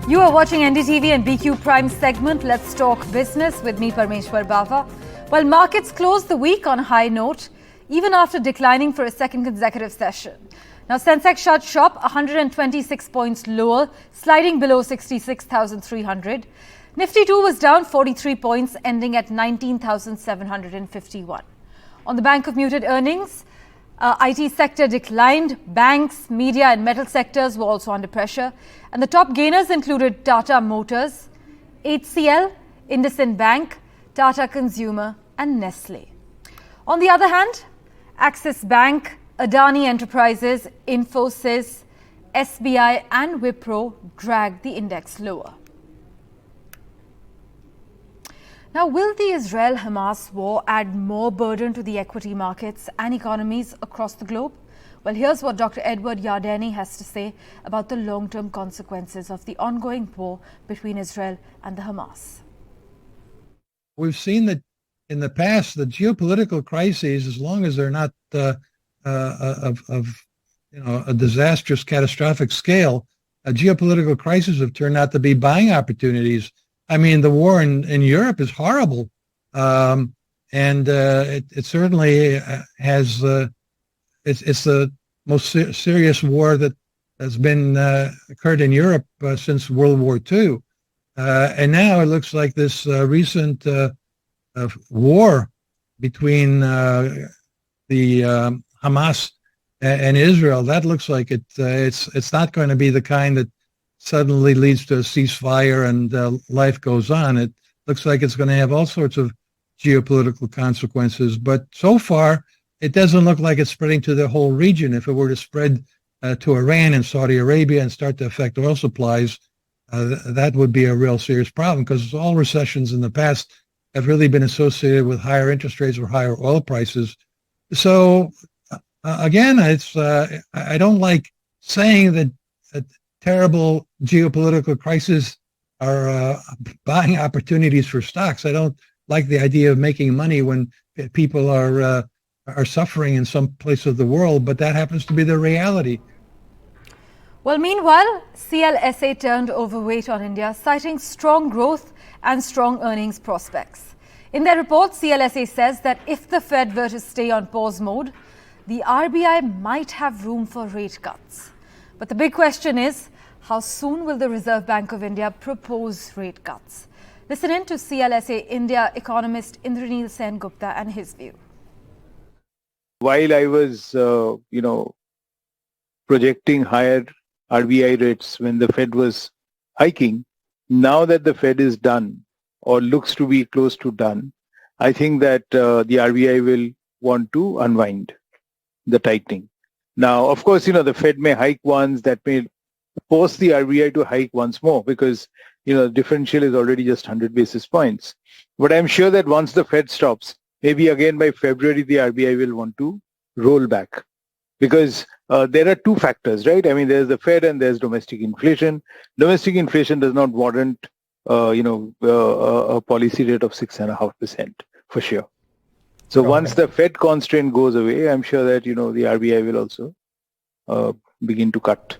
You are watching NDTV and BQ Prime segment. Let's talk business with me, Parmeshwar Bawa. Well, markets closed the week on a high note, even after declining for a second consecutive session. Now, Sensex shut shop 126 points lower, sliding below 66,300. Nifty 2 was down 43 points, ending at 19,751. On the back of muted earnings, IT sector declined. Banks, media and metal sectors were also under pressure. And the top gainers included Tata Motors, HCL, IndusInd Bank, Tata Consumer and Nestle. On the other hand, Axis Bank, Adani Enterprises, Infosys, SBI and Wipro dragged the index lower. Now, will the Israel-Hamas war add more burden to the equity markets and economies across the globe? Well, here's what Dr. Edward Yardeni has to say about the long-term consequences of the ongoing war between Israel and the Hamas. We've seen that in the past, the geopolitical crises, as long as they're not of a disastrous, catastrophic scale, geopolitical crises have turned out to be buying opportunities. I mean, the war in Europe is horrible, and it certainly has. It's the most serious war that has been occurred in Europe since World War II, and now it looks like this recent war between the Hamas and Israel. That looks like it's not going to be the kind that suddenly leads to a ceasefire and life goes on. It looks like it's going to have all sorts of geopolitical consequences. But so far, it doesn't look like it's spreading to the whole region. If it were to spread to Iran and Saudi Arabia and start to affect oil supplies, that would be a real serious problem, because all recessions in the past have really been associated with higher interest rates or higher oil prices. So again, I don't like saying that terrible geopolitical crises are buying opportunities for stocks. I don't like the idea of making money when people are suffering in some place of the world, but that happens to be the reality. Well, meanwhile, CLSA turned overweight on India, citing strong growth and strong earnings prospects. In their report, CLSA says that if the Fed were to stay on pause mode, the RBI might have room for rate cuts. But the big question is, how soon will the Reserve Bank of India propose rate cuts? Listen in to CLSA India economist Indranil Sen Gupta and his view. While I was, projecting higher RBI rates when the Fed was hiking, now that the Fed is done or looks to be close to done, I think that the RBI will want to unwind the tightening. Now, of course, the Fed may hike once, that may force the RBI to hike once more, because, the differential is already just 100 basis points. But I'm sure that once the Fed stops, maybe again by February, the RBI will want to roll back, because there are two factors, right? I mean, there's the Fed and there's domestic inflation. Domestic inflation does not warrant, a policy rate of 6.5% for sure. So once the Fed constraint goes away, I'm sure that, the RBI will also begin to cut.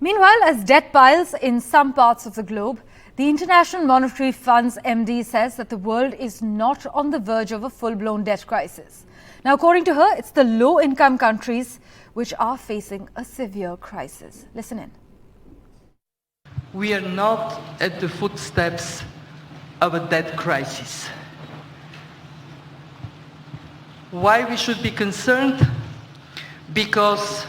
Meanwhile, as debt piles in some parts of the globe, the International Monetary Fund's MD says that the world is not on the verge of a full-blown debt crisis. Now, according to her, it's the low-income countries which are facing a severe crisis. Listen in. We are not at the footsteps of a debt crisis. Why we should be concerned? Because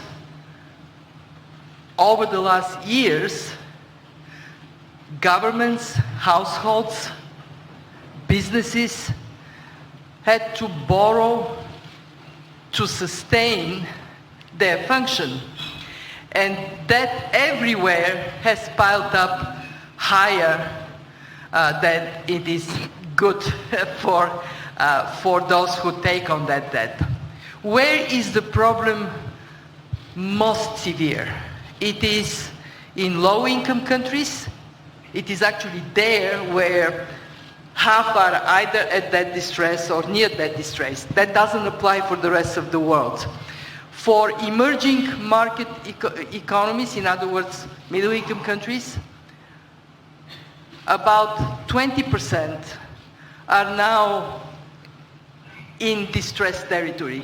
over the last years, governments, households, businesses had to borrow to sustain their function. And that everywhere has piled up higher than it is good for those who take on that debt. Where is the problem most severe? It is in low-income countries. It is actually there where half are either at debt distress or near debt distress. That doesn't apply for the rest of the world. For emerging market economies, in other words, middle-income countries, about 20% are now in distressed territory.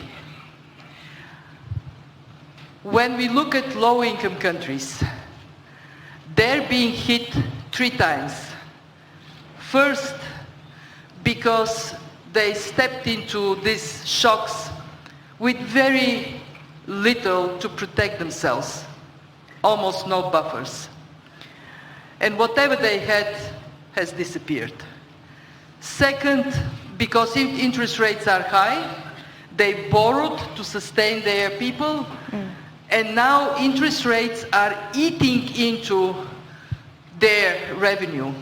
When we look at low-income countries, they're being hit 3 times. First, because they stepped into these shocks with very little to protect themselves, almost no buffers. And whatever they had has disappeared. Second, because interest rates are high, they borrowed to sustain their people, and now interest rates are eating into their revenue.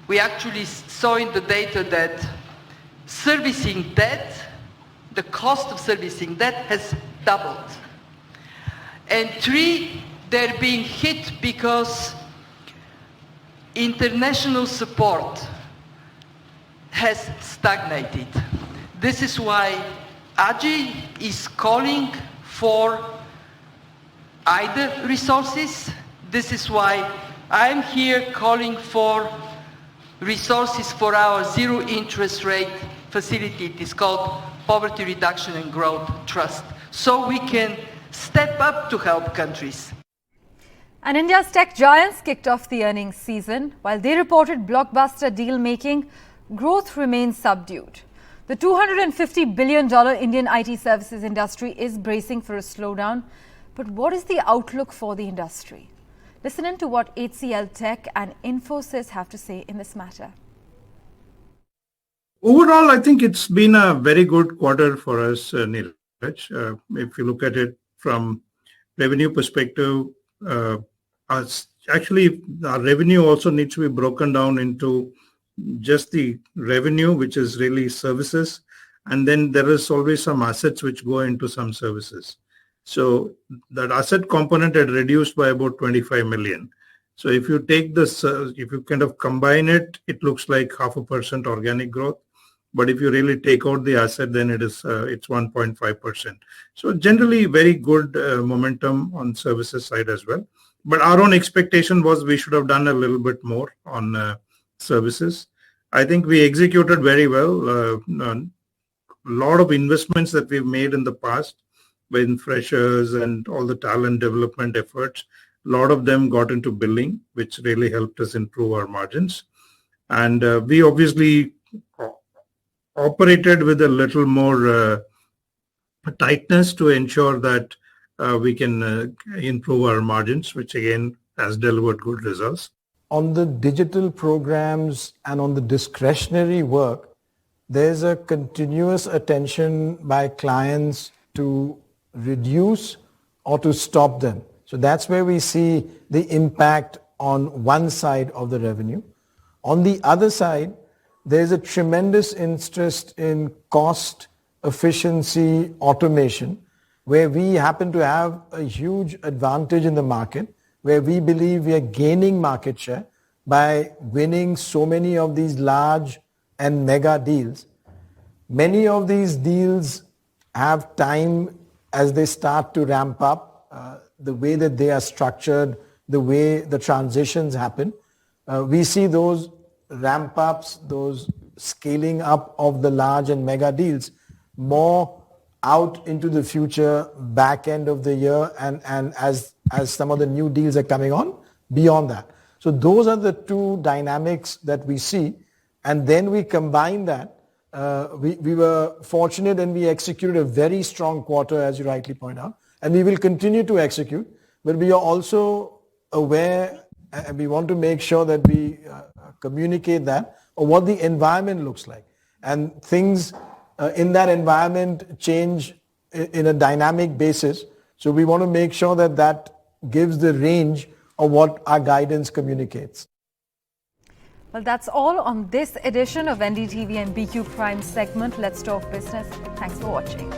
We actually saw in the data that servicing debt, the cost of servicing debt has doubled. And 3, they're being hit because international support has stagnated. This is why AGI is calling for either resources. This is why I'm here calling for resources for our zero interest rate facility. It is called Poverty Reduction and Growth Trust. So we can step up to help countries. And India's tech giants kicked off the earnings season. While they reported blockbuster deal making, growth remains subdued. The $250 billion Indian IT services industry is bracing for a slowdown. But what is the outlook for the industry? Listen in to what HCL Tech and Infosys have to say in this matter. Overall, I think it's been a very good quarter for us, Neeraj. If you look at it from revenue perspective, actually our revenue also needs to be broken down into just the revenue, which is really services, and then there is always some assets which go into some services. So that asset component had reduced by about 25 million. So if you take this, if you kind of combine it, it looks like 0.5% organic growth. But if you really take out the asset, then it's 1.5%. So generally very good momentum on services side as well. But our own expectation was we should have done a little bit more on services. I think we executed very well. A lot of investments that we've made in the past with freshers and all the talent development efforts, a lot of them got into billing, which really helped us improve our margins. And we obviously operated with a little more tightness to ensure that we can improve our margins, which again has delivered good results. On the digital programs and on the discretionary work, there's a continuous attention by clients to reduce or to stop them. So that's where we see the impact on one side of the revenue. On the other side, there's a tremendous interest in cost, efficiency, automation, where we happen to have a huge advantage in the market, where we believe we are gaining market share by winning so many of these large and mega deals. Many of these deals have time as they start to ramp up, the way that they are structured, the way the transitions happen. We see those ramp ups, those scaling up of the large and mega deals more out into the future, back end of the year, and as some of the new deals are coming on, beyond that. So those are the two dynamics that we see. And then we combine that. We were fortunate and we executed a very strong quarter, as you rightly point out. And we will continue to execute. But we are also aware and we want to make sure that we communicate that or what the environment looks like. And things in that environment change in a dynamic basis. So we want to make sure that that gives the range of what our guidance communicates. Well, that's all on this edition of NDTV and BQ Prime segment. Let's Talk Business. Thanks for watching.